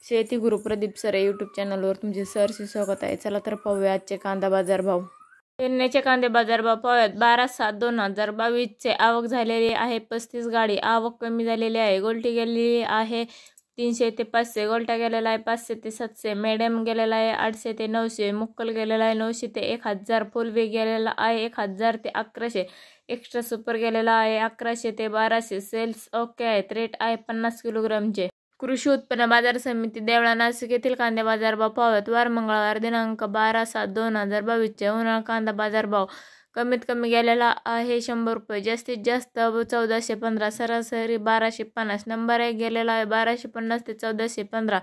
शेती गुरु प्रदीप सरे यूट्यूब चॅनलवर तुमचे सहर्ष स्वागत आहे। चला तर पाहूया आजचे कांदा बाजार भाव। पेरण्याचे कांदे बाजार भाव पाहूयात। 12/7/2022 चे आवक झालेली आहे 35 गाडी। आवक कमी झालेली आहे। गोल्टी गेलेली आहे 300 ते 500, गोल्टा गेलेला आहे 500 ते 700, मीडियम गेलेला आहे 800 ते 900, मुक्कल गेलेला आहे 900 ते 1000, फुल वेग गेलेला आहे 1000 ते 1100, एक्स्ट्रा सुपर गेलेला आहे 1100 ते 1200। सेल्स ओके आहेत। रेट आहे 50 किलोग्रामचे। कृषी उत्पन्न बाजार समिती देवळा नाशिक येथील कांदे बाजार भाव पाहूयात। वार मंगळवार दिनांक 12/7/2022 चे उन्हाळा कांदा बाजार भाव कमीत कमी गेलेला आहे 100 रुपये, जास्तीत जास्त 1415, सरासरी 1250। नंबर 1 गेलेला आहे 1250 ते 1415,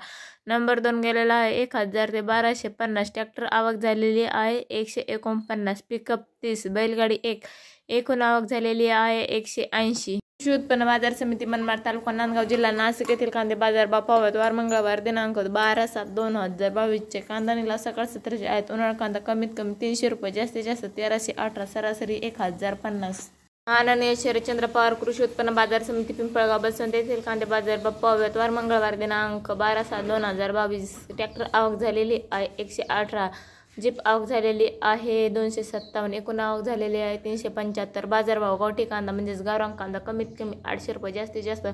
नंबर 2 गेलेला आहे 1000 ते 1250। ट्रॅक्टर आवक झालेली आहे 149, पिकअप 30, बैलगाडी 1, एकूण आवक झालेली आहे 180। कृषी उत्पन्न बाजार समिती मनमाड तालुका नांदगाव जिल्हा नाशिक येथील कांदे बाजार भाव पाहूयात। वार मंगळवार दिनांक 12/7/2022 चे कांदा निघाला सकाळ 1700 आहेत। उन्हाळा कांदा कमीत कमी 300 रुपये, जास्तीत जास्त 1318, सरासरी 1050। माननीय शरदचंद्र पवार कृषी उत्पन्न बाजार समिती पिंपळगाव बसवंत येथील कांदे बाजार भाव पाहूयात। वार मंगळवार दिनांक 12/7/2022 ट्रॅक्टर आवक झालेली आहे 118, जीप आवक झालेली आहे 257, एकूण आवक झालेली आहे 375। बाजारभाव गावठी कांदा म्हणजेच गावरान कांदा कमीत कमी 800 रुपये, जास्तीत जास्त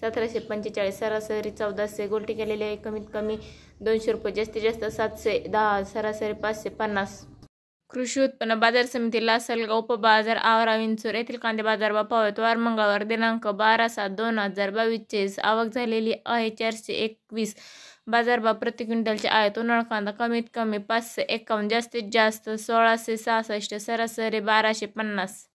1745, सरासरी 1400, गोल्टी केलेली आहे कमीत कमी 200 रुपये, जास्तीत जास्त 710, सरासरी 550। कृषी उत्पन्न बाजार समिती लासलगाव उपबाजार आवरा विंचूर येथील कांदे बाजार भाव पाहूयात। वार मंगळवार दिनांक 12/7/2022 चे आवक झालेली आहे 421। बाजारभाव प्रति क्विंटलचे आहेत। उन्हाळा कांदा कमीत कमी 551, जास्तीत जास्त 1666, सरासरी 1250।